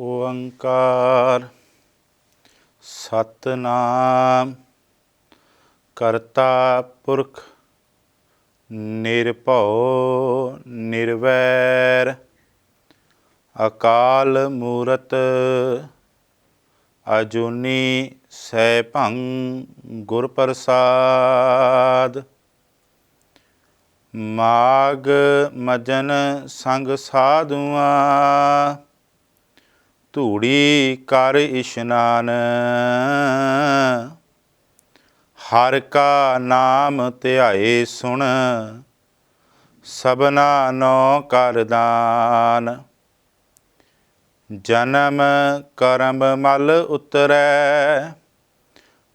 ਓੰਕਾਰ ਸਤਨਾਮ ਕਰਤਾ ਪੁਰਖ ਨਿਰਭਉ ਨਿਰਵੈਰ ਅਕਾਲ ਮੂਰਤ ਅਜੂਨੀ ਸੈਭੰ ਗੁਰ ਪ੍ਰਸਾਦ। ਮਾਗ ਮਜਨ ਸੰਗ ਸਾਧੂਆਂ ਧੂੜੀ ਕਰ ਇਸ਼ਨਾਨ। ਹਰ ਕਾ ਨਾਮ ਧਿਆਏ ਸੁਣ ਸਭਨਾ ਨੋ ਕਰ ਦਾਨ। ਜਨਮ ਕਰਮ ਮਲ ਉਤਰੈ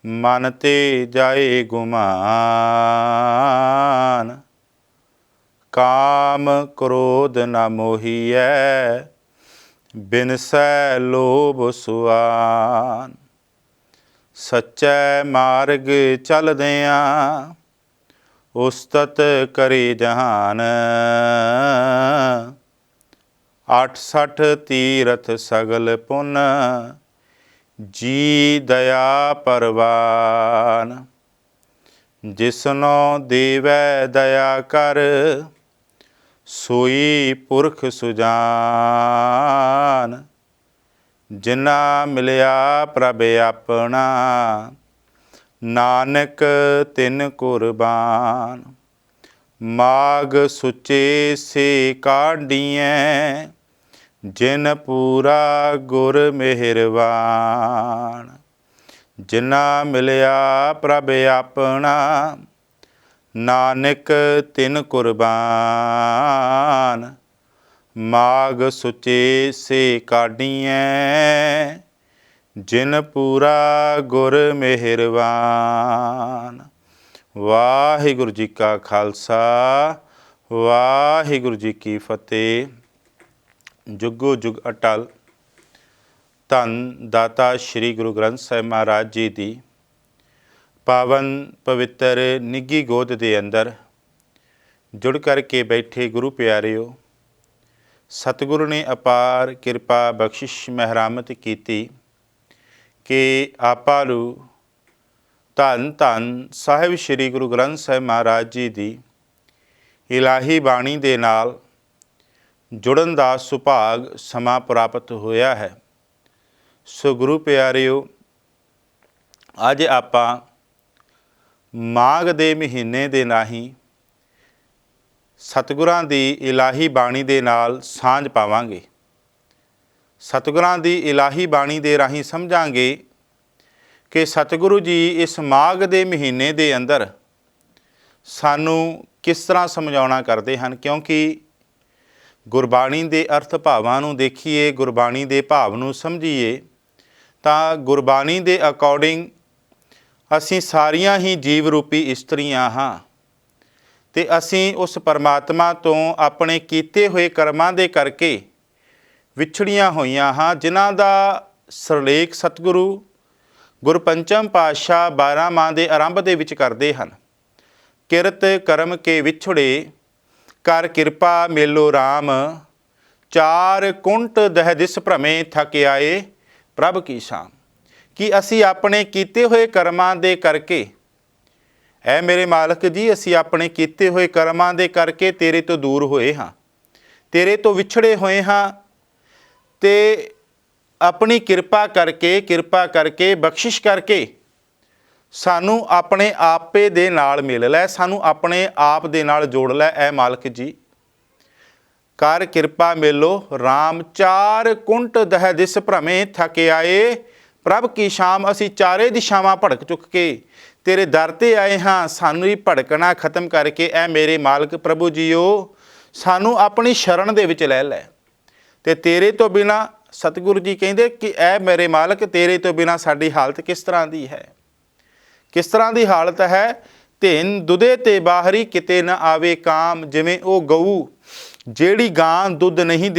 ਮਨ ਤੇ ਜਾਏ ਗੁਮਾਨ। ਕਾਮ ਕ੍ਰੋਧ ਨ ਮੋਹੀਐ ਬਿਨਸੈ ਲੋਭ ਸੁਆਨ। ਸੱਚੈ ਮਾਰਗ ਚਲਦਿਆਂ ਉਸਤਤ ਕਰੇ ਜਹਾਨ। 68 ਤੀਰਥ ਸਗਲ ਪੁੰਨ ਜੀ ਦਇਆ ਪਰਵਾਨ। ਜਿਸਨੋ ਦੇਵੈ ਦਇਆ ਕਰ ਸੋਈ ਪੁਰਖ ਸੁਜਾਨ। ਜਿਨਾ ਮਿਲਿਆ ਪ੍ਰਭ ਆਪਣਾ ਨਾਨਕ ਤਿਨ ਕੁਰਬਾਨ। ਮਾਗ ਸੁਚੇ ਸੇ ਕਾਢੀਐ ਜਿਨ ਪੂਰਾ ਗੁਰ ਮਿਹਰਬਾਨ। ਜਿਨਾ ਮਿਲਿਆ ਪ੍ਰਭ ਆਪਣਾ ਨਾਨਕ ਤਿਨ ਕੁਰਬਾਨ। ਮਾਗ ਸੁਚੇ ਸੇ ਕਾਢੀਐ ਜਿਨ ਪੂਰਾ ਗੁਰ ਮਿਹਰਬਾਨ। ਵਾਹਿਗੁਰੂ ਜੀ ਕਾ ਖਾਲਸਾ ਵਾਹਿਗੁਰੂ ਜੀ ਕੀ ਫਤਿਹ। ਜੁਗੋ ਜੁਗ ਅਟਲ। ਧੰਨ ਦਾਤਾ ਸ਼੍ਰੀ ਗੁਰੂ ਗ੍ਰੰਥ ਸਾਹਿਬ ਮਹਾਰਾਜ ਜੀ ਦੀ ਪਾਵਨ ਪਵਿੱਤਰ ਨਿੱਘੀ ਗੋਦ ਦੇ ਅੰਦਰ ਜੁੜ ਕਰਕੇ ਬੈਠੇ ਗੁਰੂ ਪਿਆਰਿਓ, ਸਤਿਗੁਰੂ ਨੇ ਅਪਾਰ ਕਿਰਪਾ ਬਖਸ਼ਿਸ਼ ਮਹਿਰਾਮਤ ਕੀਤੀ ਕਿ ਆਪਾਂ ਨੂੰ ਧੰਨ ਧੰਨ ਸਾਹਿਬ ਸ਼੍ਰੀ ਗੁਰੂ ਗ੍ਰੰਥ ਸਾਹਿਬ ਮਹਾਰਾਜ ਜੀ ਦੀ ਇਲਾਹੀ ਬਾਣੀ ਦੇ ਨਾਲ ਜੁੜਨ ਦਾ ਸੁਭਾਗ ਸਮਾਂ ਪ੍ਰਾਪਤ ਹੋਇਆ ਹੈ। ਸੋ ਗੁਰੂ ਪਿਆਰਿਓ, ਅੱਜ ਆਪਾਂ ਮਾਘ ਦੇ ਮਹੀਨੇ ਦੇ ਰਾਹੀਂ ਸਤਿਗੁਰਾਂ ਦੀ ਇਲਾਹੀ ਬਾਣੀ ਦੇ ਨਾਲ ਸਾਂਝ ਪਾਵਾਂਗੇ। ਸਤਿਗੁਰਾਂ ਦੀ ਇਲਾਹੀ ਬਾਣੀ ਦੇ ਰਾਹੀਂ ਸਮਝਾਂਗੇ ਕਿ ਸਤਿਗੁਰੂ ਜੀ ਇਸ ਮਾਘ ਦੇ ਮਹੀਨੇ ਦੇ ਅੰਦਰ ਸਾਨੂੰ ਕਿਸ ਤਰ੍ਹਾਂ ਸਮਝਾਉਣਾ ਕਰਦੇ ਹਨ। ਕਿਉਂਕਿ ਗੁਰਬਾਣੀ ਦੇ ਅਰਥ ਭਾਵਾਂ ਨੂੰ ਦੇਖੀਏ, ਗੁਰਬਾਣੀ ਦੇ ਭਾਵ ਨੂੰ ਸਮਝੀਏ ਤਾਂ ਗੁਰਬਾਣੀ ਦੇ ਅਕੋਰਡਿੰਗ ਅਸੀਂ ਸਾਰੀਆਂ ਹੀ ਜੀਵ ਰੂਪੀ ਇਸਤਰੀਆਂ ਹਾਂ ਅਤੇ ਅਸੀਂ ਉਸ ਪਰਮਾਤਮਾ ਤੋਂ ਆਪਣੇ ਕੀਤੇ ਹੋਏ ਕਰਮਾਂ ਦੇ ਕਰਕੇ ਵਿਛੜੀਆਂ ਹੋਈਆਂ ਹਾਂ, ਜਿਨ੍ਹਾਂ ਦਾ ਸਿਰਲੇਖ ਸਤਿਗੁਰੂ ਗੁਰਪੰਚਮ ਪਾਤਸ਼ਾਹ 12 ਮਾਹ ਦੇ ਆਰੰਭ ਦੇ ਵਿੱਚ ਕਰਦੇ ਹਨ। ਕਿਰਤ ਕਰਮ ਕੇ ਵਿਛੜੇ ਕਰ ਕਿਰਪਾ ਮੇਲੋ ਰਾਮ। ਚਾਰ ਕੁੰਟ ਦਹਿ ਦਿਸ ਭ੍ਰਮੇ ਥਕ ਆਏ ਪ੍ਰਭ ਕੀ ਸ਼ਾਮ। ਕਿ ਅਸੀਂ ਆਪਣੇ ਕੀਤੇ ਹੋਏ ਕਰਮਾਂ ਦੇ ਕਰਕੇ, ਐ ਮੇਰੇ ਮਾਲਕ ਜੀ, ਅਸੀਂ ਆਪਣੇ ਕੀਤੇ ਹੋਏ ਕਰਮਾਂ ਦੇ ਕਰਕੇ ਤੇਰੇ ਤੋਂ ਦੂਰ ਹੋਏ ਹਾਂ, ਤੇਰੇ ਤੋਂ ਵਿਛੜੇ ਹੋਏ ਹਾਂ, ਅਤੇ ਆਪਣੀ ਕਿਰਪਾ ਕਰਕੇ ਬਖਸ਼ਿਸ਼ ਕਰਕੇ ਸਾਨੂੰ ਆਪਣੇ ਆਪੇ ਦੇ ਨਾਲ ਮਿਲ ਲੈ, ਸਾਨੂੰ ਆਪਣੇ ਆਪ ਦੇ ਨਾਲ ਜੋੜ ਲੈ। ਐ ਮਾਲਕ ਜੀ, ਕਰ ਕਿਰਪਾ ਮੇਲੋ ਰਾਮ। ਚਾਰ ਕੁੰਟ ਦਹਿ ਦਿਸ ਭ੍ਰਮੇ ਥਕ ਆਏ ਪ੍ਰਭ ਕੀ ਸ਼ਾਮ। ਅਸੀਂ ਚਾਰੇ ਦਿਸ਼ਾਵਾਂ ਭੜਕ ਚੁੱਕ ਕੇ ਤੇਰੇ ਦਰ 'ਤੇ ਆਏ ਹਾਂ, ਸਾਨੂੰ ਹੀ ਭੜਕਣਾ ਖਤਮ ਕਰਕੇ ਐ ਮੇਰੇ ਮਾਲਕ ਪ੍ਰਭੂ ਜੀਓ ਸਾਨੂੰ ਆਪਣੀ ਸ਼ਰਨ ਦੇ ਵਿੱਚ ਲੈ ਲੈ। ਅਤੇ ਤੇਰੇ ਤੋਂ ਬਿਨਾਂ ਸਤਿਗੁਰੂ ਜੀ ਕਹਿੰਦੇ ਕਿ ਐ ਮੇਰੇ ਮਾਲਕ, ਤੇਰੇ ਤੋਂ ਬਿਨਾਂ ਸਾਡੀ ਹਾਲਤ ਕਿਸ ਤਰ੍ਹਾਂ ਦੀ ਹੈ, ਕਿਸ ਤਰ੍ਹਾਂ ਦੀ ਹਾਲਤ ਹੈ। ਧਿਨ ਦੁਧੇ ਤੇ ਬਾਹਰੀ ਕਿਤੇ ਨਾ ਆਵੇ ਕਾਮ। ਜਿਵੇਂ ਉਹ ਗਊ ਜਿਹੜੀ ਗਾਂ ਦੁੱਧ ਨਹੀਂ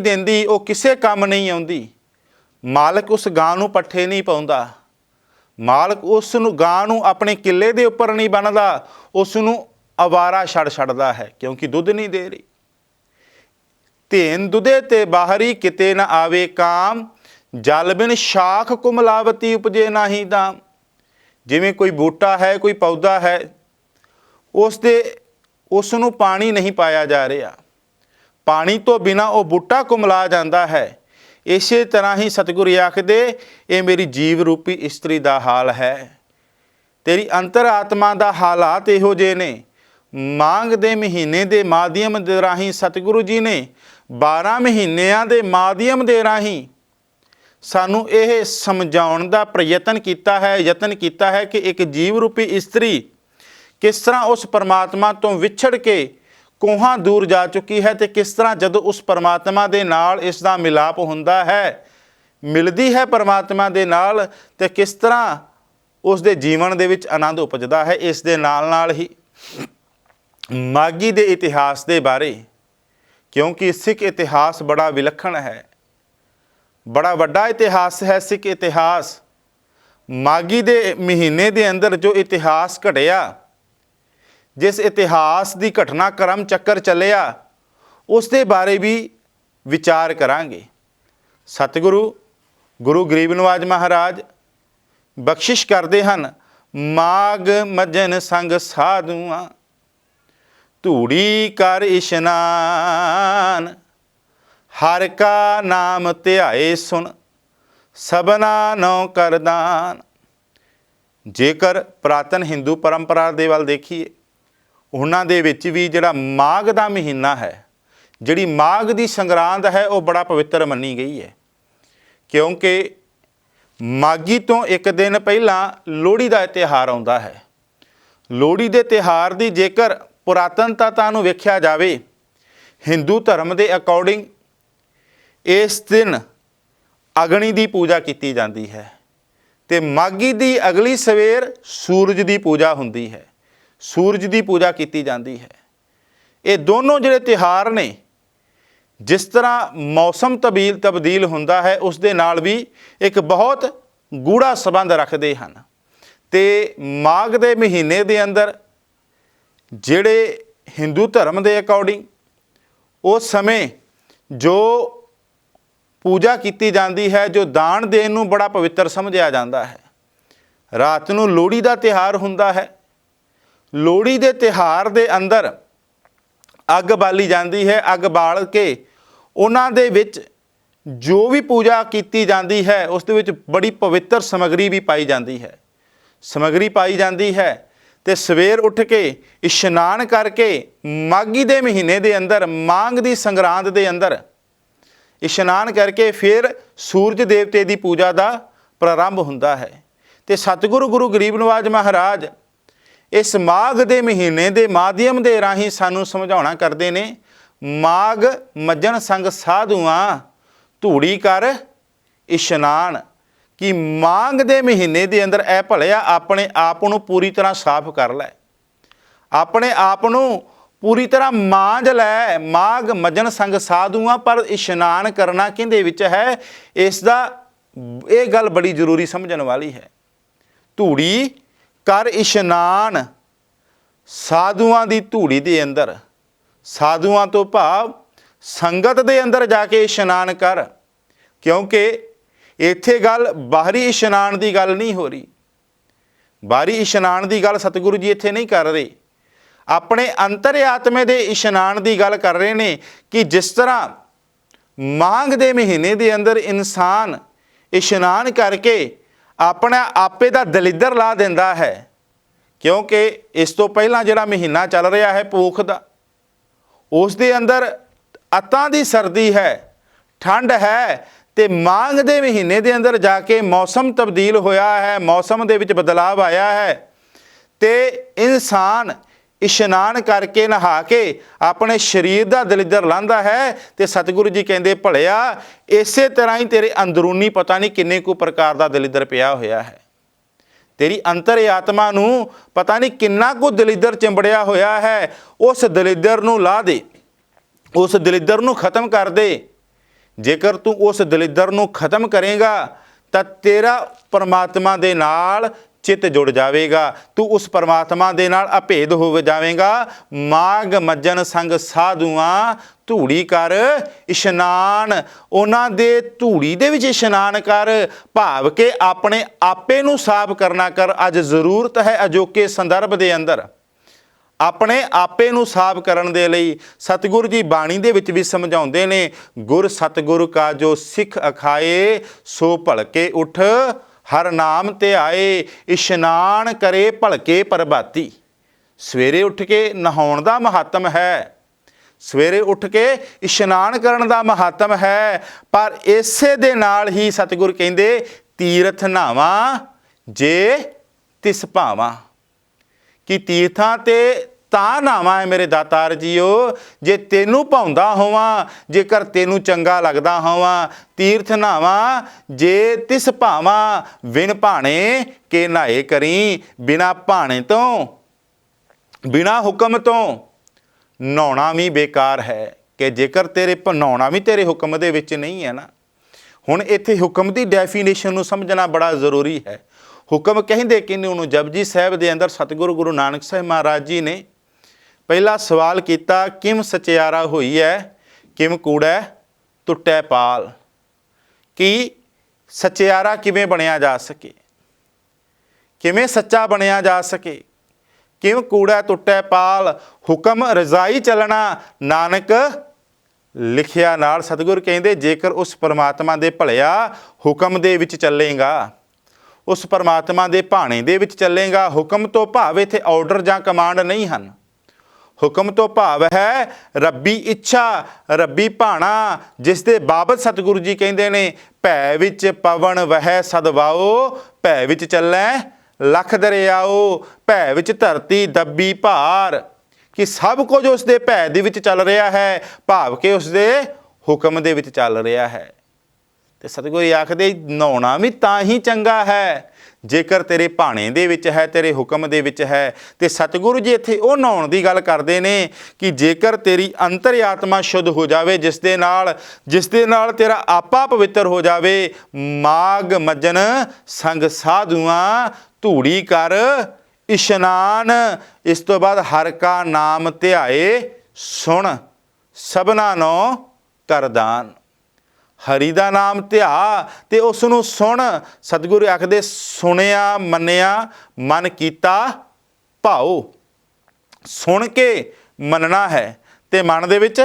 ਦਿੰਦੀ, ਉਹ ਕਿਸੇ ਕੰਮ ਨਹੀਂ ਆਉਂਦੀ। ਮਾਲਕ ਉਸ ਗਾਂ ਨੂੰ ਪੱਠੇ ਨਹੀਂ ਪਾਉਂਦਾ, ਮਾਲਕ ਉਸ ਨੂੰ ਗਾਂ ਨੂੰ ਆਪਣੇ ਕਿੱਲੇ ਦੇ ਉੱਪਰ ਨਹੀਂ ਬੰਨ੍ਹਦਾ, ਉਸ ਨੂੰ ਅਵਾਰਾ ਛੱਡਦਾ ਹੈ, ਕਿਉਂਕਿ ਦੁੱਧ ਨਹੀਂ ਦੇ ਰਹੀ। ਧੇਨ ਦੁਧੇ ਤੇ ਬਾਹਰੀ ਕਿਤੇ ਨਾ ਆਵੇ ਕਾਮ, ਜਲ ਬਿਨ ਸ਼ਾਖ ਕੁਮਲਾਵਤੀ ਉਪਜੇ ਨਾਹੀ ਦਾਮ। ਜਿਵੇਂ ਕੋਈ ਬੂਟਾ ਹੈ, ਕੋਈ ਪੌਦਾ ਹੈ, ਉਸ ਨੂੰ ਪਾਣੀ ਨਹੀਂ ਪਾਇਆ ਜਾ ਰਿਹਾ, ਪਾਣੀ ਤੋਂ ਬਿਨਾਂ ਉਹ ਬੂਟਾ ਕੁਮਲਾ ਜਾਂਦਾ ਹੈ। ਇਸੇ ਤਰ੍ਹਾਂ ਹੀ ਸਤਿਗੁਰੂ ਆਖਦੇ, ਇਹ ਮੇਰੀ ਜੀਵ ਰੂਪੀ ਇਸਤਰੀ ਦਾ ਹਾਲ ਹੈ। ਤੇਰੀ ਅੰਤਰ ਆਤਮਾ ਦਾ ਹਾਲਾਤ ਇਹੋ ਜਿਹੇ ਨੇ। ਮਾਘ ਦੇ ਮਹੀਨੇ ਦੇ ਮਾਧਿਅਮ ਦੇ ਰਾਹੀਂ ਸਤਿਗੁਰੂ ਜੀ ਨੇ 12 ਮਹੀਨਿਆਂ ਦੇ ਮਾਧਿਅਮ ਦੇ ਰਾਹੀਂ ਸਾਨੂੰ ਇਹ ਸਮਝਾਉਣ ਦਾ ਯਤਨ ਕੀਤਾ ਹੈ ਕਿ ਇੱਕ ਜੀਵ ਰੂਪੀ ਇਸਤਰੀ ਕਿਸ ਤਰ੍ਹਾਂ ਉਸ ਪਰਮਾਤਮਾ ਤੋਂ ਵਿਛੜ ਕੇ ਕੋਹਾਂ ਦੂਰ ਜਾ ਚੁੱਕੀ ਹੈ, ਤੇ ਕਿਸ ਤਰ੍ਹਾਂ ਜਦੋਂ ਉਸ ਪਰਮਾਤਮਾ ਦੇ ਨਾਲ ਇਸ ਦਾ ਮਿਲਾਪ ਹੁੰਦਾ ਹੈ, ਮਿਲਦੀ ਹੈ ਪਰਮਾਤਮਾ ਦੇ ਨਾਲ, ਤੇ ਕਿਸ ਤਰ੍ਹਾਂ ਉਸ ਦੇ ਜੀਵਨ ਦੇ ਵਿੱਚ ਆਨੰਦ ਉਪਜਦਾ ਹੈ। ਇਸ ਦੇ ਨਾਲ ਨਾਲ ਹੀ ਮਾਘੀ ਦੇ ਇਤਿਹਾਸ ਦੇ ਬਾਰੇ, ਕਿਉਂਕਿ ਸਿੱਖ ਇਤਿਹਾਸ ਬੜਾ ਵਿਲੱਖਣ ਹੈ, ਬੜਾ ਵੱਡਾ ਇਤਿਹਾਸ ਹੈ ਸਿੱਖ ਇਤਿਹਾਸ। ਮਾਘੀ ਦੇ ਮਹੀਨੇ ਦੇ ਅੰਦਰ ਜੋ ਇਤਿਹਾਸ ਘਟਿਆ, ਜਿਸ ਇਤਿਹਾਸ ਦੀ ਘਟਨਾ ਕਰਮ ਚੱਕਰ ਚੱਲਿਆ, ਉਸ ਦੇ ਬਾਰੇ ਵੀ ਵਿਚਾਰ ਕਰਾਂਗੇ। ਸਤਿਗੁਰੂ ਗੁਰੂ ਗਰੀਬ ਨਿਵਾਜ ਮਹਾਰਾਜ ਬਖਸ਼ਿਸ਼ ਕਰਦੇ ਹਨ, ਮਾਘ ਮੱਝਨ ਸੰਗ ਸਾਧੂਆਂ, ਧੂੜੀ ਕਰ ਇਸ਼ਨਾਨ, ਹਰ ਕਾ ਨਾਮ ਧਿਆਏ ਸੁਣ, ਸਭਨਾ ਨੋ ਕਰਦਾਨ। ਜੇਕਰ ਪੁਰਾਤਨ ਹਿੰਦੂ ਪਰੰਪਰਾ ਦੇ ਵੱਲ ਦੇਖੀਏ, ਉਹਨਾਂ ਦੇ ਵਿੱਚ ਵੀ ਜਿਹੜਾ ਮਾਘ ਦਾ ਮਹੀਨਾ ਹੈ, ਜਿਹੜੀ ਮਾਘ ਦੀ ਸੰਗਰਾਂਦ ਹੈ, ਉਹ ਬੜਾ ਪਵਿੱਤਰ ਮੰਨੀ ਗਈ ਹੈ। ਕਿਉਂਕਿ ਮਾਘੀ ਤੋਂ ਇੱਕ ਦਿਨ ਪਹਿਲਾਂ ਲੋਹੜੀ ਦਾ ਤਿਉਹਾਰ ਆਉਂਦਾ ਹੈ। ਲੋਹੜੀ ਦੇ ਤਿਉਹਾਰ ਦੀ ਜੇਕਰ ਪੁਰਾਤਨਤਾ ਨੂੰ ਵੇਖਿਆ ਜਾਵੇ, ਹਿੰਦੂ ਧਰਮ ਦੇ ਅਕੋਰਡਿੰਗ ਇਸ ਦਿਨ ਅਗਨੀ ਦੀ ਪੂਜਾ ਕੀਤੀ ਜਾਂਦੀ ਹੈ, ਤੇ ਮਾਘੀ ਦੀ ਅਗਲੀ ਸਵੇਰ ਸੂਰਜ ਦੀ ਪੂਜਾ ਹੁੰਦੀ ਹੈ, ਸੂਰਜ ਦੀ ਪੂਜਾ ਕੀਤੀ ਜਾਂਦੀ ਹੈ। ਇਹ ਦੋਨੋਂ ਜਿਹੜੇ ਤਿਉਹਾਰ ਨੇ, ਜਿਸ ਤਰ੍ਹਾਂ ਮੌਸਮ ਤਬਦੀਲ ਹੁੰਦਾ ਹੈ, ਉਸ ਦੇ ਨਾਲ ਵੀ ਇੱਕ ਬਹੁਤ ਗੂੜਾ ਸੰਬੰਧ ਰੱਖਦੇ ਹਨ। ਤੇ ਮਾਘ ਦੇ ਮਹੀਨੇ ਦੇ ਅੰਦਰ ਜਿਹੜੇ ਹਿੰਦੂ ਧਰਮ ਦੇ ਅਕੋਰਡਿੰਗ ਉਸ ਸਮੇਂ ਜੋ ਪੂਜਾ ਕੀਤੀ ਜਾਂਦੀ ਹੈ, ਜੋ ਦਾਨ ਦੇਣ ਨੂੰ ਬੜਾ ਪਵਿੱਤਰ ਸਮਝਿਆ ਜਾਂਦਾ ਹੈ। ਰਾਤ ਨੂੰ ਲੋਹੜੀ ਦਾ ਤਿਉਹਾਰ ਹੁੰਦਾ ਹੈ। ਲੋਹੜੀ ਦੇ ਤਿਉਹਾਰ ਦੇ ਅੰਦਰ ਅੱਗ ਬਾਲੀ ਜਾਂਦੀ ਹੈ। ਅੱਗ ਬਾਲ ਕੇ ਉਹਨਾਂ ਦੇ ਵਿੱਚ ਜੋ ਵੀ ਪੂਜਾ ਕੀਤੀ ਜਾਂਦੀ ਹੈ, ਉਸ ਦੇ ਵਿੱਚ ਬੜੀ ਪਵਿੱਤਰ ਸਮੱਗਰੀ ਵੀ ਪਾਈ ਜਾਂਦੀ ਹੈ, ਤੇ ਸਵੇਰ ਉੱਠ ਕੇ ਇਸ਼ਨਾਨ ਕਰਕੇ ਮਾਘੀ ਦੇ ਮਹੀਨੇ ਦੇ ਅੰਦਰ, ਮਾਘ ਦੀ ਸੰਗਰਾਂਦ ਦੇ ਅੰਦਰ ਇਸ਼ਨਾਨ ਕਰਕੇ ਫਿਰ ਸੂਰਜ ਦੇਵਤੇ ਦੀ ਪੂਜਾ ਦਾ ਪ੍ਰਾਰੰਭ ਹੁੰਦਾ ਹੈ। ਤੇ ਸਤਿਗੁਰੂ ਗੁਰੂ ਗਰੀਬ ਨਿਵਾਜ ਮਹਾਰਾਜ ਇਸ ਮਾਘ ਦੇ ਮਹੀਨੇ ਦੇ ਮਾਧਿਅਮ ਦੇ ਰਾਹੀਂ ਸਾਨੂੰ ਸਮਝਾਉਣਾ ਕਰਦੇ ਨੇ, ਮਾਘ ਮੱਝਣ ਸੰਗ ਸਾਧੂਆਂ, ਧੂੜੀ ਕਰ ਇਸ਼ਨਾਨ। ਕਿ ਮਾਘ ਦੇ ਮਹੀਨੇ ਦੇ ਅੰਦਰ ਇਹ ਭਲਿਆ ਆਪਣੇ ਆਪ ਨੂੰ ਪੂਰੀ ਤਰ੍ਹਾਂ ਸਾਫ਼ ਕਰ ਲੈ, ਆਪਣੇ ਆਪ ਨੂੰ ਪੂਰੀ ਤਰ੍ਹਾਂ ਮਾਂਜ ਲੈ। ਮਾਘ ਮੱਝਣ ਸੰਗ ਸਾਧੂਆਂ, ਪਰ ਇਸ਼ਨਾਨ ਕਰਨਾ ਕਿਹਦੇ ਵਿੱਚ ਹੈ, ਇਸ ਦਾ ਇਹ ਗੱਲ ਬੜੀ ਜ਼ਰੂਰੀ ਸਮਝਣ ਵਾਲੀ ਹੈ। ਧੂੜੀ ਕਰ ਇਸ਼ਨਾਨ, ਸਾਧੂਆਂ ਦੀ ਧੂੜੀ ਦੇ ਅੰਦਰ, ਸਾਧੂਆਂ ਤੋਂ ਭਾਵ ਸੰਗਤ ਦੇ ਅੰਦਰ ਜਾ ਕੇ ਇਸ਼ਨਾਨ ਕਰ। ਕਿਉਂਕਿ ਇੱਥੇ ਗੱਲ ਬਾਹਰੀ ਇਸ਼ਨਾਨ ਦੀ ਗੱਲ ਨਹੀਂ ਹੋ ਰਹੀ, ਬਾਹਰੀ ਇਸ਼ਨਾਨ ਦੀ ਗੱਲ ਸਤਿਗੁਰੂ ਜੀ ਇੱਥੇ ਨਹੀਂ ਕਰ ਰਹੇ, ਆਪਣੇ ਅੰਤਰ ਆਤਮੇ ਦੇ ਇਸ਼ਨਾਨ ਦੀ ਗੱਲ ਕਰ ਰਹੇ ਨੇ। ਕਿ ਜਿਸ ਤਰ੍ਹਾਂ ਮਾਘ ਦੇ ਮਹੀਨੇ ਦੇ ਅੰਦਰ ਇਨਸਾਨ ਇਸ਼ਨਾਨ ਕਰਕੇ ਆਪਣਾ ਆਪੇ ਦਾ ਦਲਿੱਦਰ ਲਾ ਦਿੰਦਾ ਹੈ। ਕਿਉਂਕਿ ਇਸ ਤੋਂ ਪਹਿਲਾਂ ਜਿਹੜਾ ਮਹੀਨਾ ਚੱਲ ਰਿਹਾ ਹੈ ਪੋਖ ਦਾ, ਉਸ ਦੇ ਅੰਦਰ ਅਤਾਂ ਦੀ ਸਰਦੀ ਹੈ, ਠੰਡ ਹੈ, ਤੇ ਮਾਘ ਦੇ ਮਹੀਨੇ ਦੇ ਅੰਦਰ ਜਾ ਕੇ ਮੌਸਮ ਤਬਦੀਲ ਹੋਇਆ ਹੈ, ਮੌਸਮ ਦੇ ਵਿੱਚ ਬਦਲਾਵ ਆਇਆ ਹੈ, ਤੇ ਇਨਸਾਨ ਇਸ਼ਨਾਨ ਕਰਕੇ ਨਹਾ ਕੇ ਆਪਣੇ ਸਰੀਰ ਦਾ ਦਲਿੱਦਰ ਲਾਂਦਾ ਹੈ। ਤੇ ਸਤਿਗੁਰੂ ਜੀ ਕਹਿੰਦੇ, ਭਲਿਆ ਇਸੇ ਤਰ੍ਹਾਂ ਹੀ ਤੇਰੇ ਅੰਦਰੂਨੀ ਪਤਾ ਨਹੀਂ ਕਿੰਨੇ ਕੁ ਪ੍ਰਕਾਰ ਦਾ ਦਲਿੱਦਰ ਪਿਆ ਹੋਇਆ ਹੈ, ਤੇਰੀ ਅੰਤਰ ਆਤਮਾ ਨੂੰ ਪਤਾ ਨਹੀਂ ਕਿੰਨਾ ਕੁ ਦਲਿੱਦਰ ਚਿੰਬੜਿਆ ਹੋਇਆ ਹੈ। ਉਸ ਦਲਿੱਦਰ ਨੂੰ ਲਾ ਦੇ, ਉਸ ਦਲਿੱਦਰ ਨੂੰ ਖਤਮ ਕਰ ਦੇ। ਜੇਕਰ ਤੂੰ ਉਸ ਦਲਿੱਦਰ ਨੂੰ ਖਤਮ ਕਰੇਗਾ ਤਾਂ ਤੇਰਾ ਪਰਮਾਤਮਾ ਦੇ ਨਾਲ ਚਿੱਤ ਜੁੜ ਜਾਵੇਗਾ, ਤੂੰ ਉਸ ਪਰਮਾਤਮਾ ਦੇ ਨਾਲ ਅਭੇਦ ਹੋ ਜਾਵੇਗਾ। ਮਾਘ ਮੱਝਣ ਸੰਗ ਸਾਧੂਆਂ, ਧੂੜੀ ਕਰ ਇਸ਼ਨਾਨ, ਉਹਨਾਂ ਦੇ ਧੂੜੀ ਦੇ ਵਿੱਚ ਇਸ਼ਨਾਨ ਕਰ, ਭਾਵ ਕਿ ਆਪਣੇ ਆਪੇ ਨੂੰ ਸਾਫ਼ ਕਰਨਾ ਕਰ। ਅੱਜ ਜ਼ਰੂਰਤ ਹੈ ਅਜੋਕੇ ਸੰਦਰਭ ਦੇ ਅੰਦਰ ਆਪਣੇ ਆਪੇ ਨੂੰ ਸਾਫ਼ ਕਰਨ ਦੇ ਲਈ। ਸਤਿਗੁਰੂ ਜੀ ਬਾਣੀ ਦੇ ਵਿੱਚ ਵੀ ਸਮਝਾਉਂਦੇ ਨੇ, ਗੁਰ ਸਤਿਗੁਰੂ ਕਾ ਜੋ ਸਿੱਖ ਅਖਾਏ, ਸੋ ਭਲਕੇ ਉਠ ਹਰ ਨਾਮ ਧਿਆਏ, ਇਸ਼ਨਾਨ ਕਰੇ ਭਲਕੇ ਪ੍ਰਭਾਤੀ। ਸਵੇਰੇ ਉੱਠ ਕੇ ਨਹਾਉਣ ਦਾ ਮਹੱਤਮ ਹੈ, ਸਵੇਰੇ ਉੱਠ ਕੇ ਇਸ਼ਨਾਨ ਕਰਨ ਦਾ ਮਹੱਤਮ ਹੈ, ਪਰ ਇਸੇ ਦੇ ਨਾਲ ਹੀ ਸਤਿਗੁਰ ਕਹਿੰਦੇ ਤੀਰਥ ਨਾਵਾਂ ਜੇ ਤਿਸ ਭਾਵਾਂ, ਕਿ ਤੀਰਥਾਂ ਤੇ ਤਾਂ ਨਾਵਾਂ ਹੈ ਮੇਰੇ ਦਾਤਾਰ ਜੀਓ ਜੇ ਤੈਨੂੰ ਭਾਉਂਦਾ ਹੋਵਾਂ, ਜੇਕਰ ਤੈਨੂੰ ਚੰਗਾ ਲੱਗਦਾ ਹੋਵਾਂ। ਤੀਰਥ ਨਾਵਾਂ ਜੇ ਤਿਸ ਭਾਵਾਂ, ਵਿਣ ਭਾਣੇ ਕੇ ਨਹਾਏ ਕਰੀ। ਬਿਨਾ ਭਾਣੇ ਤੋਂ, ਬਿਨਾ ਹੁਕਮ ਤੋਂ ਨਹਾਉਣਾ ਵੀ ਬੇਕਾਰ ਹੈ, ਕਿ ਜੇਕਰ ਤੇਰੇ ਨਹਾਉਣਾ ਵੀ ਤੇਰੇ ਹੁਕਮ ਦੇ ਵਿੱਚ ਨਹੀਂ ਹੈ ਨਾ। ਹੁਣ ਇੱਥੇ ਹੁਕਮ ਦੀ ਡੈਫੀਨੇਸ਼ਨ ਨੂੰ ਸਮਝਣਾ ਬੜਾ ਜ਼ਰੂਰੀ ਹੈ। ਹੁਕਮ ਕਹਿੰਦੇ ਕਿਹਨੇ ਉਹਨੂੰ? ਜਪਜੀ ਸਾਹਿਬ ਦੇ ਅੰਦਰ ਸਤਿਗੁਰੂ ਗੁਰੂ ਨਾਨਕ ਸਾਹਿਬ ਮਹਾਰਾਜ ਜੀ ਨੇ ਪਹਿਲਾ ਸਵਾਲ ਕੀਤਾ, ਕਿਮ ਸਚਿਆਰਾ ਹੋਈ ਹੈ, ਕਿਮ ਕੂੜੈ ਟੁੱਟੈ ਪਾਲ। ਕਿ ਸਚਿਆਰਾ ਕਿਵੇਂ ਬਣਿਆ ਜਾ ਸਕੇ, ਕਿਵੇਂ ਸੱਚਾ ਬਣਿਆ ਜਾ ਸਕੇ। ਕਿਉਂ ਕੂੜਾ ਟੁੱਟੈ ਪਾਲ, ਹੁਕਮ ਰਜ਼ਾਈ ਚੱਲਣਾ ਨਾਨਕ ਲਿਖਿਆ ਨਾਲ। ਸਤਿਗੁਰ ਕਹਿੰਦੇ ਜੇਕਰ ਉਸ ਪਰਮਾਤਮਾ ਦੇ ਭਲਿਆ ਹੁਕਮ ਦੇ ਵਿੱਚ ਚੱਲੇਗਾ, ਉਸ ਪਰਮਾਤਮਾ ਦੇ ਭਾਣੇ ਦੇ ਵਿੱਚ ਚੱਲੇਗਾ। ਹੁਕਮ ਤੋਂ ਭਾਵ ਇੱਥੇ ਆਰਡਰ ਜਾਂ ਕਮਾਂਡ ਨਹੀਂ ਹਨ। ਹੁਕਮ ਤੋਂ ਭਾਵ ਹੈ ਰੱਬੀ ਇੱਛਾ, ਰੱਬੀ ਭਾਣਾ, ਜਿਸ ਦੇ ਬਾਬਤ ਸਤਿਗੁਰੂ ਜੀ ਕਹਿੰਦੇ ਨੇ ਭੈ ਵਿੱਚ ਪਵਨ ਵਹਿ ਸਦਵਾਓ, ਭੈ ਵਿੱਚ ਚੱਲੈ ਲੱਖ ਦਰਿਆਓ, ਭੈ ਵਿੱਚ ਧਰਤੀ ਦੱਬੀ ਭਾਰ। ਕਿ ਸਭ ਕੁਝ ਉਸ ਦੇ ਭੈ ਦੇ ਵਿੱਚ ਚੱਲ ਰਿਹਾ ਹੈ, ਭਾਵ ਕਿ ਉਸ ਦੇ ਹੁਕਮ ਦੇ ਵਿੱਚ ਚੱਲ ਰਿਹਾ ਹੈ। ਤੇ ਸਤਿਗੁਰੂ ਆਖਦੇ ਨਹਾਉਣਾ ਵੀ ਤਾਂ ਹੀ ਚੰਗਾ ਹੈ ਜੇਕਰ ਤੇਰੇ ਭਾਣੇ ਦੇ ਵਿੱਚ ਹੈ, ਤੇਰੇ ਹੁਕਮ ਦੇ ਵਿੱਚ ਹੈ। ਤੇ ਸਤਿਗੁਰੂ ਜੀ ਇੱਥੇ ਉਹ ਨਹਾਉਣ ਦੀ ਗੱਲ ਕਰਦੇ ਨੇ ਕਿ ਜੇਕਰ ਤੇਰੀ ਅੰਤਰ ਆਤਮਾ ਸ਼ੁੱਧ ਹੋ ਜਾਵੇ, ਜਿਸ ਦੇ ਨਾਲ ਤੇਰਾ ਆਪਾ ਪਵਿੱਤਰ ਹੋ ਜਾਵੇ। ਮਾਗ ਮਜਨ ਸੰਗ ਸਾਧੂਆਂ, ਧੂੜੀ ਕਰ ਇਸ਼ਨਾਨ। ਇਸ ਤੋਂ ਬਾਅਦ ਹਰ ਕਾ ਨਾਮ ਧਿਆਏ, ਸੁਣ ਸਭਨਾ ਨੋ ਕਰਦਾਨ। ਹਰੀ ਦਾ ਨਾਮ ਧਿਆ ਤੇ ਉਸ ਨੂੰ ਸੁਣ। ਸਤਿਗੁਰੂ ਆਖਦੇ ਸੁਣਿਆ ਮੰਨਿਆ ਮਨ ਕੀਤਾ ਭਾਉ। ਸੁਣ ਕੇ ਮੰਨਣਾ ਹੈ ਤੇ ਮਨ ਦੇ ਵਿੱਚ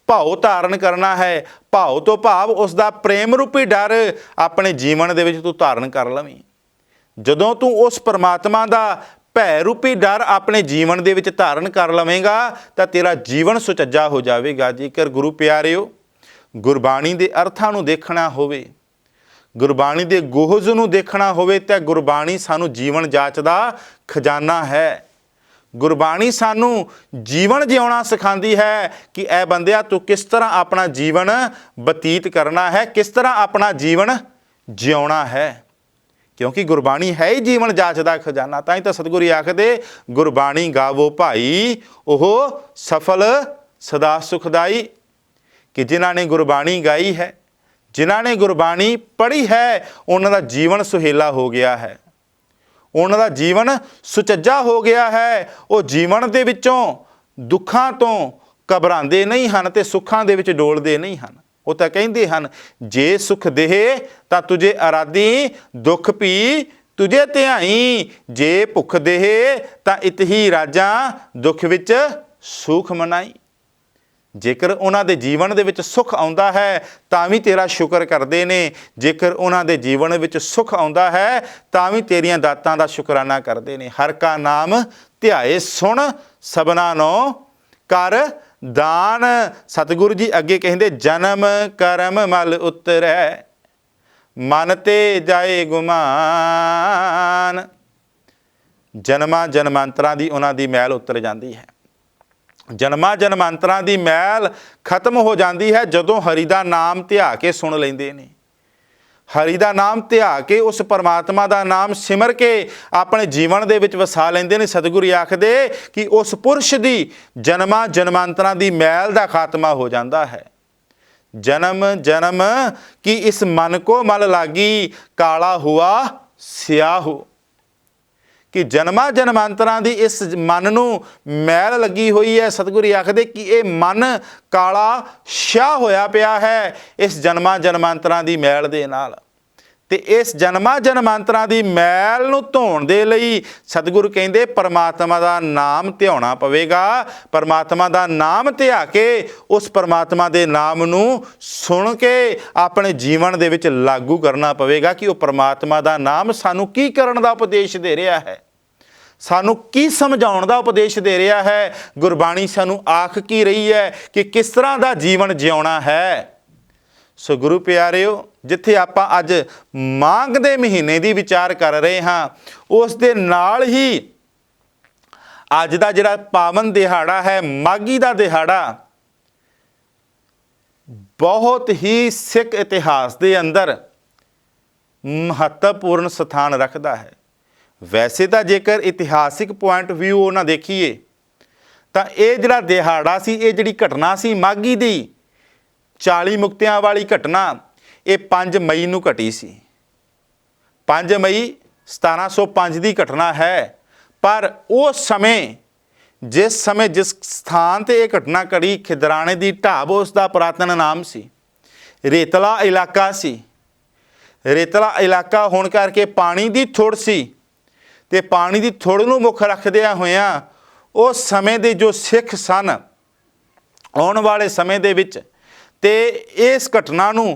ਭਾਉ ਧਾਰਨ ਕਰਨਾ ਹੈ। ਭਾਉ ਤੋਂ ਭਾਵ ਉਸ ਦਾ ਪ੍ਰੇਮ ਰੂਪੀ ਡਰ ਆਪਣੇ ਜੀਵਨ ਦੇ ਵਿੱਚ ਤੂੰ ਧਾਰਨ ਕਰ ਲਵੀਂ। ਜਦੋਂ ਤੂੰ ਉਸ ਪਰਮਾਤਮਾ ਦਾ ਭੈ ਰੂਪੀ ਡਰ ਆਪਣੇ ਜੀਵਨ ਦੇ ਵਿੱਚ ਧਾਰਨ ਕਰ ਲਵੇਂਗਾ ਤਾਂ ਤੇਰਾ ਜੀਵਨ ਸੁਚੱਜਾ ਹੋ ਜਾਵੇਗਾ। ਜੇਕਰ ਗੁਰੂ ਪਿਆਰਿਓ ਗੁਰਬਾਣੀ ਦੇ ਅਰਥਾਂ ਨੂੰ ਦੇਖਣਾ ਹੋਵੇ, ਗੁਰਬਾਣੀ ਦੇ ਗੋਹਜ ਨੂੰ ਦੇਖਣਾ ਹੋਵੇ ਤਾਂ ਗੁਰਬਾਣੀ ਸਾਨੂੰ ਜੀਵਨ ਜਾਚ ਦਾ ਖਜ਼ਾਨਾ ਹੈ। ਗੁਰਬਾਣੀ ਸਾਨੂੰ ਜੀਵਨ ਜਿਉਣਾ ਸਿਖਾਉਂਦੀ ਹੈ ਕਿ ਐ ਬੰਦਿਆ ਤੂੰ ਕਿਸ ਤਰ੍ਹਾਂ ਆਪਣਾ ਜੀਵਨ ਬਤੀਤ ਕਰਨਾ ਹੈ, ਕਿਸ ਤਰ੍ਹਾਂ ਆਪਣਾ ਜੀਵਨ ਜਿਉਣਾ ਹੈ। ਕਿਉਂਕਿ ਗੁਰਬਾਣੀ ਹੈ ਹੀ ਜੀਵਨ ਜਾਚ ਦਾ ਖਜ਼ਾਨਾ। ਤਾਂ ਹੀ ਤਾਂ ਸਤਿਗੁਰੂ ਆਖਦੇ ਗੁਰਬਾਣੀ ਗਾਵੋ ਭਾਈ, ਉਹ ਸਫਲ ਸਦਾ ਸੁਖਦਾਈ। ਕਿ ਜਿਨ੍ਹਾਂ ਨੇ ਗੁਰਬਾਣੀ ਗਾਈ ਹੈ, ਜਿਨ੍ਹਾਂ ਨੇ ਗੁਰਬਾਣੀ ਪੜ੍ਹੀ ਹੈ, ਉਹਨਾਂ ਦਾ ਜੀਵਨ ਸੁਹੇਲਾ ਹੋ ਗਿਆ ਹੈ, ਉਹਨਾਂ ਦਾ ਜੀਵਨ ਸੁਚੱਜਾ ਹੋ ਗਿਆ ਹੈ। ਉਹ ਜੀਵਨ ਦੇ ਵਿੱਚੋਂ ਦੁੱਖਾਂ ਤੋਂ ਘਬਰਾਉਂਦੇ ਨਹੀਂ ਹਨ ਤੇ ਸੁੱਖਾਂ ਦੇ ਵਿੱਚ ਡੋਲਦੇ ਨਹੀਂ ਹਨ। ਉਹ ਤਾਂ ਕਹਿੰਦੇ ਹਨ ਜੇ ਸੁਖ ਦੇਹ ਤਾਂ ਤੁਝੇ ਅਰਾਧੀ, ਦੁੱਖ ਪੀ ਤੁਝੇ ਧਿਆਈ। ਜੇ ਭੁੱਖ ਦੇਹ ਤਾਂ ਇਤਹੀ ਰਾਜਾਂ, ਦੁੱਖ ਵਿੱਚ ਸੁਖ ਮਨਾਈ। ਜੇਕਰ ਉਹਨਾਂ ਦੇ ਜੀਵਨ ਦੇ ਵਿੱਚ ਸੁੱਖ ਆਉਂਦਾ ਹੈ ਤਾਂ ਵੀ ਤੇਰਾ ਸ਼ੁਕਰ ਕਰਦੇ ਨੇ। ਜੇਕਰ ਉਹਨਾਂ ਦੇ ਜੀਵਨ ਵਿੱਚ ਸੁੱਖ ਆਉਂਦਾ ਹੈ ਤਾਂ ਵੀ ਤੇਰੀਆਂ ਦਾਤਾਂ ਦਾ ਸ਼ੁਕਰਾਨਾ ਕਰਦੇ ਨੇ। ਹਰ ਕਾ ਨਾਮ ਧਿਆਏ, ਸੁਣ ਸਭਨਾ ਨੋ ਕਰ ਦਾਨ। ਸਤਿਗੁਰੂ ਜੀ ਅੱਗੇ ਕਹਿੰਦੇ ਜਨਮ ਕਰਮ ਮਲ ਉਤਰੈ, ਮਨ ਤੇ ਜਾਏ ਗੁਮਾਨ। ਜਨਮਾਂ ਜਨਮਾਂਤਰਾਂ ਦੀ ਉਹਨਾਂ ਦੀ ਮੈਲ ਉਤਰ ਜਾਂਦੀ ਹੈ। ਜਨਮਾਂ ਜਨਮਾਂਤਰਾਂ ਦੀ ਮੈਲ ਖਤਮ ਹੋ ਜਾਂਦੀ ਹੈ ਜਦੋਂ ਹਰੀ ਦਾ ਨਾਮ ਧਿਆ ਕੇ ਸੁਣ ਲੈਂਦੇ ਨੇ। ਹਰੀ ਦਾ ਨਾਮ ਧਿਆ ਕੇ ਉਸ ਪਰਮਾਤਮਾ ਦਾ ਨਾਮ ਸਿਮਰ ਕੇ ਆਪਣੇ ਜੀਵਨ ਦੇ ਵਿੱਚ ਵਸਾ ਲੈਂਦੇ ਨੇ। ਸਤਿਗੁਰੂ ਆਖਦੇ ਕਿ ਉਸ ਪੁਰਸ਼ ਦੀ ਜਨਮਾਂ ਜਨਮਾਂਤਰਾਂ ਦੀ ਮੈਲ ਦਾ ਖਾਤਮਾ ਹੋ ਜਾਂਦਾ ਹੈ। ਜਨਮ ਜਨਮ ਕੀ ਇਸ ਮਨ ਕੋ ਮਲ ਲਾਗੀ, ਕਾਲਾ ਹੁਆ ਸਿਆਹੂ। कि जन्मां जन्मांतरां दी इस मन नूं मैल लगी हुई है। सतगुरु आखदे कि ये मन काला छा होया पिया है इस जन्मां जन्मांतरां दी मैल दे नाल। ते इस जन्मां जन्मांतरां दी मैल नूं धोण दे लई सतगुरु कहिंदे परमात्मा दा नाम ध्याउणा पवेगा। परमात्मा दा नाम ध्या के उस परमात्मा दे नाम नूं सुण के अपने जीवन दे विच लागू करना पवेगा कि वो परमात्मा दा नाम सानूं की करन दा उपदेश दे रिहा है, सानू की समझाउण दा उपदेश दे रहा है। गुरबाणी सानू आख की रही है कि किस तरह का जीवन जिउणा है। सो गुरु प्यारिओ, जिथे आपां अज माघ दे महीने की विचार कर रहे हाँ, उस दे नाल ही अज दा जिहड़ा पावन दिहाड़ा है, माघी दा दिहाड़ा, बहुत ही सिख इतिहास के अंदर महत्वपूर्ण स्थान रखता है। वैसे तो जेकर इतिहासिक पॉइंट व्यू ना देखिए तो ये जिहड़ा दिहाड़ा सी, ये जिहड़ी घटना सी माघी दी 40 मुक्तियां वाली घटना, ये 5 मई नूं घटी सी। 5 मई 1705 की घटना है। पर उस समय जिस स्थान ते ये घटना घड़ी, खिदराणे की ढाब उसका पुरातन नाम सी। रेतला इलाका सी। रेतला इलाका होने करके पानी की थुड़ सी, ते पानी की थुड़ नूं मुख रखदिया होया उस समय दे जो सिख सन, आने वाले समय दे विच ते इस घटना नूं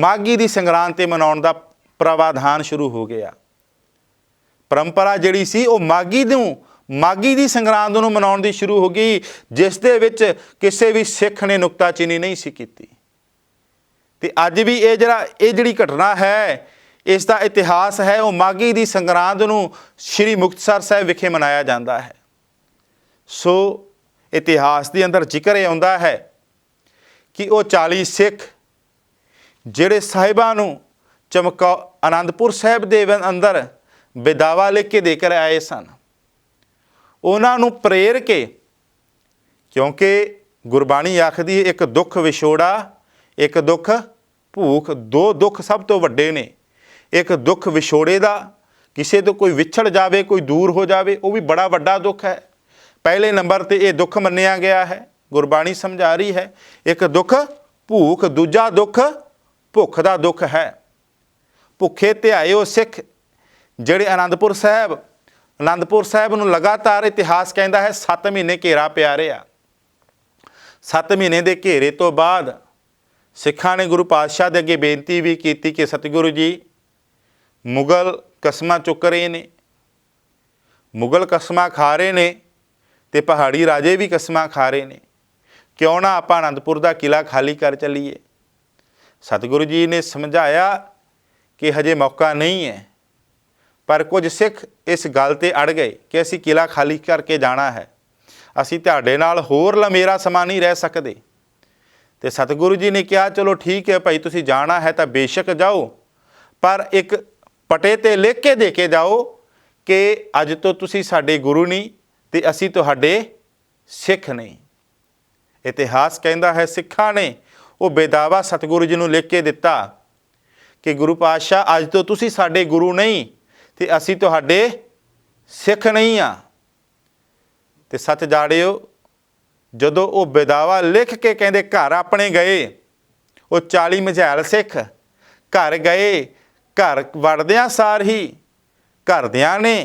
माघी दी संगरांद मनाउण दा प्रावधान शुरू हो गया। परंपरा जिहड़ी सी वो माघी दी संगरांद नूं मनाउण दी शुरू हो गई, जिस दे विच किसी भी सिख ने नुक्ताचीनी नहीं सी कीती। ते अज भी ये जिहड़ी घटना है, इसका इतिहास है, वो माघी दी संगरांद नूं श्री मुक्तसर साहिब विखे मनाया जाता है। सो इतिहास के अंदर जिक्र ये आउंदा है कि वो 40 सिख जिहड़े साहिबां नूं आनंदपुर साहिब दे अंदर बेदावा लिख के देकर आए सन, उन्हां नूं प्रेर के, क्योंकि गुरबाणी आखदी एक दुख विछोड़ा, एक दुख भूख, 2 दुख सब तो वड्डे ने। एक दुख विछोड़े का, किसी तो कोई विछड़ जाए, कोई दूर हो जाए, वो भी बड़ा वड्डा दुख है। पहले नंबर पर यह दुख मन्निया गया है, गुरबाणी समझा रही है। एक दुख भूख, दूजा दुख भुख का दुख है। भुखे ध्याए सिख जिहड़े आनंदपुर साहिब नूं लगातार इतिहास कहता है 7 महीने घेरा पिया रहा। 7 महीने के घेरे तो बाद सिखां ने गुरु पातशाह दे अगे बेनती भी की कि सतगुरु जी, मुगल कसमां चुक रहे ने, मुगल कसमां खा रहे ने, ते पहाड़ी राजे भी कसमां खा रहे ने, क्यों ना आपां आनंदपुर का किला खाली कर चलीए। सतगुरु जी ने समझाया कि हजे मौका नहीं है, पर कुछ सिख इस गल ते अड़ गए कि असीं किला खाली करके जाना है, असीं तुहाडे नाल होर लंबेरा समा नहीं रह सकते। तो सतगुरु जी ने कहा चलो ठीक है भाई, तुसीं जाना है तो बेशक जाओ, पर एक पटे ते लिख के दे के जाओ कि अज तो तुसीं साडे गुरु नहीं ते असीं तुहाडे सिख नहीं। इतिहास कहता है सिखां ने वो बेदावा सतगुरु जी नूं लिख के दिता कि गुरु पातशाह अज तो तुसीं साडे गुरु नहीं ते असीं तुहाडे सिख नहीं आ। ते सच जाड़िओ, जदों वो बेदावा लिख के कहते घर अपने गए, वो 40 मझैल सिख घर गए, घर वड़दियां सार ही घरदियां ने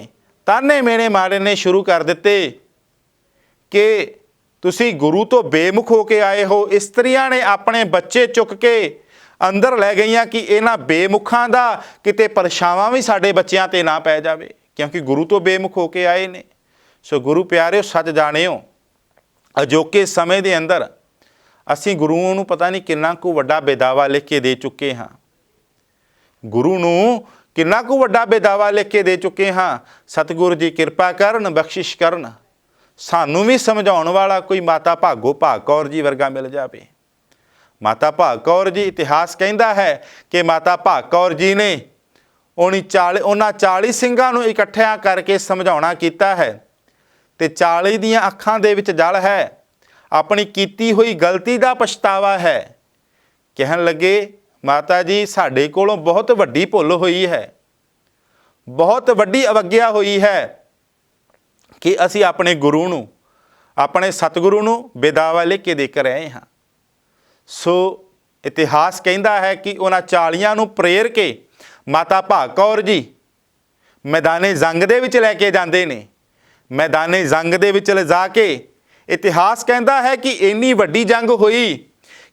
ताने मेने मारने शुरू कर दिते कि तुसी गुरु तो बेमुख हो के आए हो। इस्त्रियां ने अपने बच्चे चुक के अंदर लै गईयां कि इन्हां बेमुखां दा किते परछावां भी साडे बच्चियां ते ना पै जावे, क्योंकि गुरु तो बेमुख हो के आए ने। सो गुरु प्यारिओ, सच जाणिओ, अजोके समय के अंदर असीं गुरुओं नूं पता नहीं किन्ना कु वड्डा बेदावा लिख के दे चुके हाँ। गुरु नूं किन्ना कु वड्डा बेदावा लिख के दे चुके हाँ। सतगुरु जी किरपा करन, बख्शिश करन, सानूं भी समझाउण वाला कोई माता भागो भाग कौर जी वर्गा मिल जाए। माता भाग कौर जी, इतिहास कहता है कि माता भाग कौर जी ने उन्हां 40 ਸਿੰਘਾਂ ਨੂੰ इकट्ठिया करके समझाउणा कीता है, ते 40 दीयां अखां दे विच जल है, अपनी कीती हुई गलती का पछतावा है। कहन लगे माता जी साडे कोलों बहुत वड्डी भुल हुई है, बहुत वड्डी अवग्या हुई है, कि असी अपने गुरु नूं, अपने सतगुरु नूं बेदावा लिख के देख रहे हाँ। सो इतिहास कहता है कि उन्हां 40 नूं प्रेर के माता भाग कौर जी मैदाने जंग दे विच लैके जाते ने। मैदाने जंग दे विच लिजा के इतिहास कहता है कि इन्नी वड्डी जंग हुई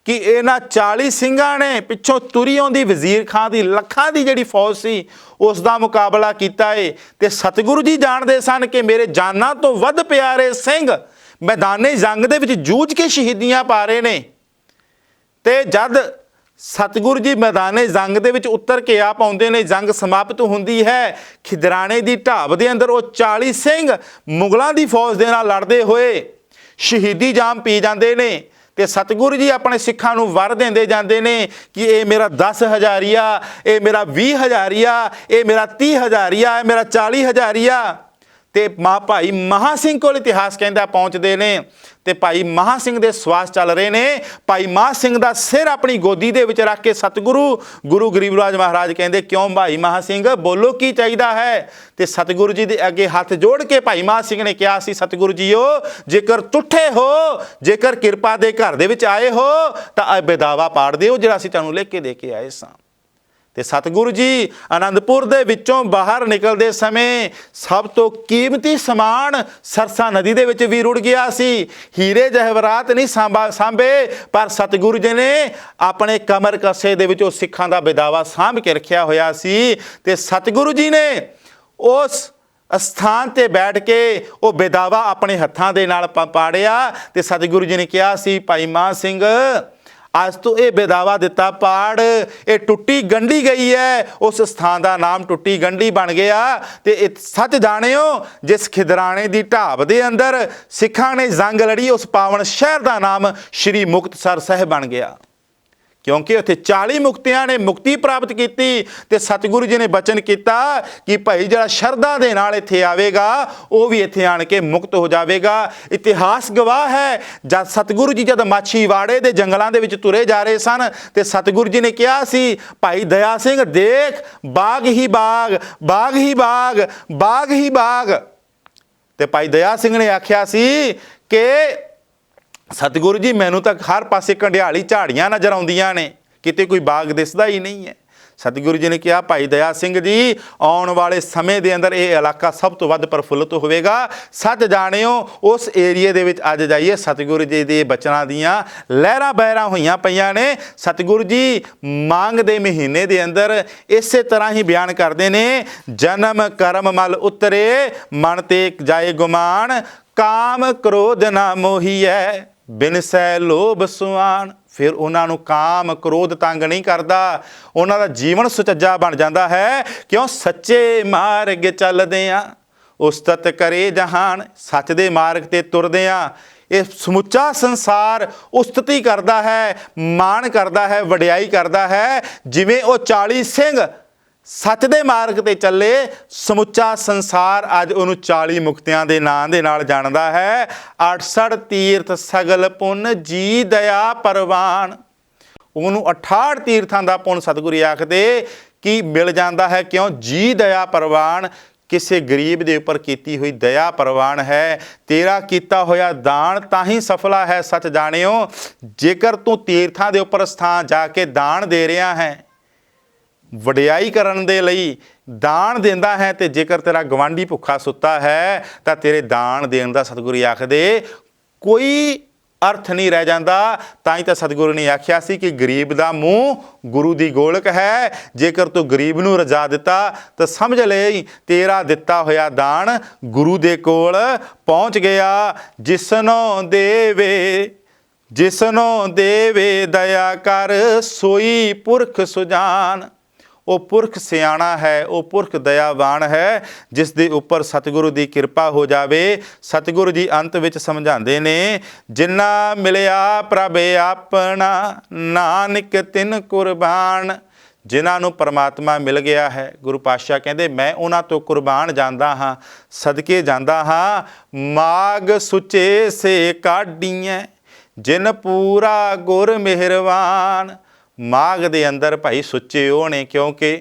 कि इन्हां 40 ਸਿੰਘਾਂ ने पिछों तुरी आउंदी वजीर खां की ਲੱਖਾਂ की जिहड़ी फौज सी उस दा मुकाबला कीता है। ते सतगुरु जी जानते सन कि मेरे जाना तो वध प्यारे सिंह मैदाने जंग दे विच जूझ के शहीदियां पा रहे ने। ते जद सतगुरु जी मैदाने जंग दे विच उतर के आ पाउंदे ने, जंग समाप्त हुंदी है, खिदराने की ढाब दे अंदर वो 40 ਸਿੰਘ मुगलों की फौज दे नाल लड़दे होए शहीदी जाम पी जाते ने। ते सतगुरु जी अपने सिखां नूं वर देंदे जांदे ने कि ये मेरा 10 हज़ारिया, ये मेरा 20 हज़ारिया, ये मेरा 30 हज़ारिया, ये मेरा 40 हज़ारिया। ते माँ भाई महा सिंह कोल इतिहास कहता पहुँचते हैं ते भाई महा सिंह दे सवास चल रहे ने। भाई महा सिंह दा सिर अपनी गोदी दे विच रख के सतगुरु गुरु गरीबराज महाराज कहते क्यों भाई महा सिंह बोलो की चाहिदा है। ते सतगुरु जी दे अगे हाथ जोड़ के भाई महा सिंह ने कहा सी सतगुरु जीओ जेकर तुठे हो, जेकर किरपा दे घर दे विच आए हो तां बेदावा पाड़ दिओ जिहड़ा असीं तुहानूं लिख के दे के आए सां। ते सतगुरु जी आनंदपुर दे विचों बाहर निकलते समय सब तो कीमती समान सरसा नदी दे विच भी रुड़ गया सी। हीरे जहवरात नहीं सांभे पर सतगुरु जी ने अपने कमर कसे दे विचों सिखां दा बेदावा सांभ के रखिया होया सी। ते सतगुरु जी ने उस स्थान ते बैठ के वो बेदावा अपने हत्थां दे नाल पाड़िया। ते सतगुरु जी ने कहा सी भाई मान सिंह आज तो ये बेदावा दिता पाड़, ये टुट्टी गंढी गई है, उस स्थान का नाम टुट्टी गंढी बन गया। तो सच जानियो जिस खिदराने की ढाब के अंदर सिखां ने जंग लड़ी उस पावन शहर का नाम श्री मुक्तसर साहिब बन गया, क्योंकि उत्थे 40 मुक्तियां ने मुक्ति प्राप्त की। ते सतगुरु जी ने बचन किया कि भाई जिहड़ा शरधा दे नाल इत्थे आवेगा वो भी इत्थे आण के मुक्त हो जाएगा। इतिहास गवाह है जब सतगुरु जी जब माछीवाड़े दे जंगलों के तुरे जा रहे सन ते सतगुरु जी ने कहा सी भाई दया सिंह देख बाग ही बाग, बाग ही बाग, बाग ही बाग। ते भाई दया सिंह ने आख्या सी कि सतगुरु जी मैनू तो हर पासे कंडियाली झाड़ियां नज़र आउंदियां ने, किते कोई बाग दिसदा ही नहीं है। सतगुरु जी ने कहा भाई दया सिंह जी आने वाले समय के अंदर ये इलाका सब तो वध प्रफुल्लित होवेगा। सच जानियो उस एरिए दे विच अज जाइए सतगुरु जी के बचनों दियां लहरां बहरां होईयां पईयां ने। सतगुरु जी मांग दे महीने के अंदर इस तरह ही बयान करते हैं जन्म कर्म मल उतरे मन ते जाए गुमान, काम क्रोध ना मोही है बिन सै लोभ सुआन। फिर उन्होंने काम क्रोध तंग नहीं करता, उन्होंने जीवन सुचज्जा बन जाता है। क्यों सच्चे मार्ग चलदे आ उस्तत करे जहान, सच दे मार्ग ते तुरदे आ ये समुचा संसार उस्तति करता है, मान करता है, वडियाई करता है। जिवें वो 40 ਸਿੰਘ सच दे मार्ग ते चले समुचा संसार अज उन्होंने 40 मुक्तियां दे नाम दे नाल जानदा है। 68 तीर्थ सगल पुन जी दया परवान, उन्होंने 68 तीर्थां दा पुन सतगुरु आखदे कि मिल जाता है। क्यों जी दया परवान, किसी गरीब के उपर की हुई दया परवान है। तेरा किया होया दान ताही सफला है। सच जानियो जेकर तू तीर्थां दे उपर स्थान जाके दान दे रहा है, वडियाई करन दे लई दान देंदा है, तो जेकर तेरा गवांढी भुखा सुता है तो तेरे दान देण दा सतगुरु आखदे कोई अर्थ नहीं रह जाता। ताई तो सतगुरु ने आख्या सी कि गरीब का मूँह गुरु की गोलक है। जेकर तू गरीब नूं रजा दिता तो समझ ले तेरा दिता होया दान गुरु दे कोल पहुँच गया। जिसनों देवे जिसनों देवे दया कर सोई पुरख सुजान। वो पुरख सियाणा है, वो पुरख दयावान है जिस दे उपर सतगुरु की कृपा हो जाए। सतगुरु जी अंत विच समझाते ने जिन्ना मिलिया प्रभ अपना नानक तिन कुरबान। जिन्होंने परमात्मा मिल गया है, गुरु पातशाह कहते मैं उन्हां तो कुरबान जांदा हाँ, सदके जांदा हाँ। माग सुचे से काढ़ीएं जिन पूरा गुर मेहरवान। माघ दे अंदर भाई सुच्चे वो ने, क्योंकि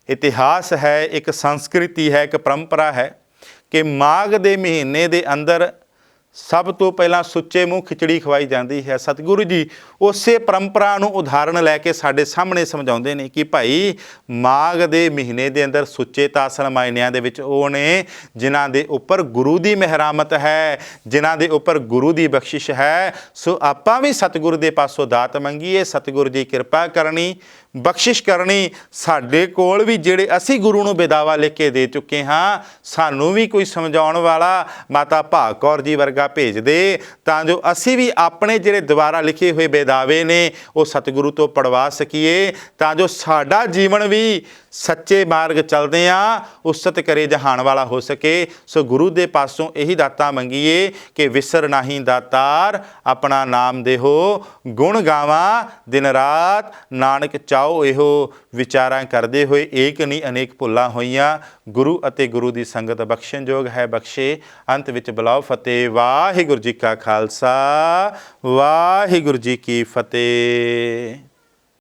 इतिहास है, एक संस्कृति है, एक परंपरा है ਕਿ ਮਾਘ ਦੇ ਮਹੀਨੇ ਦੇ ਅੰਦਰ ਸਭ ਤੋਂ ਪਹਿਲਾਂ ਸੁੱਚੇ ਮੂੰਹ ਖਿਚੜੀ ਖਵਾਈ ਜਾਂਦੀ ਹੈ। ਸਤਿਗੁਰੂ ਜੀ ਉਸੇ ਪਰੰਪਰਾ ਨੂੰ ਉਦਾਹਰਣ ਲੈ ਕੇ ਸਾਡੇ ਸਾਹਮਣੇ ਸਮਝਾਉਂਦੇ ਨੇ ਕਿ ਭਾਈ ਮਾਘ ਦੇ ਮਹੀਨੇ ਦੇ ਅੰਦਰ ਸੁੱਚੇ ਤਾਂ ਅਸਲ ਮਾਇਨਿਆਂ ਦੇ ਵਿੱਚ ਉਹ ਨੇ ਜਿਨ੍ਹਾਂ ਦੇ ਉੱਪਰ ਗੁਰੂ ਦੀ ਮਿਹਰਾਮਤ ਹੈ, ਜਿਨ੍ਹਾਂ ਦੇ ਉੱਪਰ ਗੁਰੂ ਦੀ ਬਖਸ਼ਿਸ਼ ਹੈ। ਸੋ ਆਪਾਂ ਵੀ ਸਤਿਗੁਰੂ ਦੇ ਪਾਸੋਂ ਦਾਤ ਮੰਗੀਏ, ਸਤਿਗੁਰੂ ਦੀ ਕਿਰਪਾ ਕਰਨੀ, ਬਖਸ਼ਿਸ਼ ਕਰਨੀ। ਸਾਡੇ ਕੋਲ ਵੀ ਜਿਹੜੇ ਅਸੀਂ ਗੁਰੂ ਨੂੰ ਬੇਦਾਵਾ ਲਿਖ ਕੇ ਦੇ ਚੁੱਕੇ ਹਾਂ, ਸਾਨੂੰ ਵੀ ਕੋਈ ਸਮਝਾਉਣ ਵਾਲਾ ਮਾਤਾ ਭਾਗ ਕੌਰ ਜੀ ਵਰਗਾ ਭੇਜ ਦੇ, ਤਾਂ ਜੋ ਅਸੀਂ ਵੀ ਆਪਣੇ ਜਿਹੜੇ ਦੁਆਰਾ ਲਿਖੇ ਹੋਏ ਬੇਦਾਵੇ ਨੇ ਉਹ ਸਤਿਗੁਰੂ ਤੋਂ ਪੜਵਾ ਸਕੀਏ, ਤਾਂ ਜੋ ਸਾਡਾ ਜੀਵਨ ਵੀ ਸੱਚੇ ਮਾਰਗ ਚਲਦੇ ਆ ਉਸਤ ਕਰੇ ਜਹਾਨ ਵਾਲਾ ਹੋ ਸਕੇ। ਸੋ ਗੁਰੂ ਦੇ ਪਾਸੋਂ ਇਹੀ ਦਾਤਾਂ ਮੰਗੀਏ ਕਿ ਵਿਸਰ ਨਾਹੀਂ ਦਾਤਾਰ ਆਪਣਾ ਨਾਮ ਦੇਹੋ, ਗੁਣ ਗਾਵਾਂ ਦਿਨ ਰਾਤ ਨਾਨਕ ਚਾਓ ਇਹੋ। ਵਿਚਾਰਾਂ ਕਰਦੇ ਹੋਏ ਏਕ ਨਹੀਂ ਅਨੇਕ ਭੁੱਲਾਂ ਹੋਈਆਂ, ਗੁਰੂ ਅਤੇ ਗੁਰੂ ਦੀ ਸੰਗਤ ਬਖਸ਼ਣਯੋਗ ਹੈ, ਬਖਸ਼ੇ। ਅੰਤ ਵਿੱਚ ਬੁਲਾਓ ਫਤਿਹ। ਵਾਹਿਗੁਰੂ ਜੀ ਕਾ ਖਾਲਸਾ, ਵਾਹਿਗੁਰੂ ਜੀ ਕੀ ਫਤਿਹ।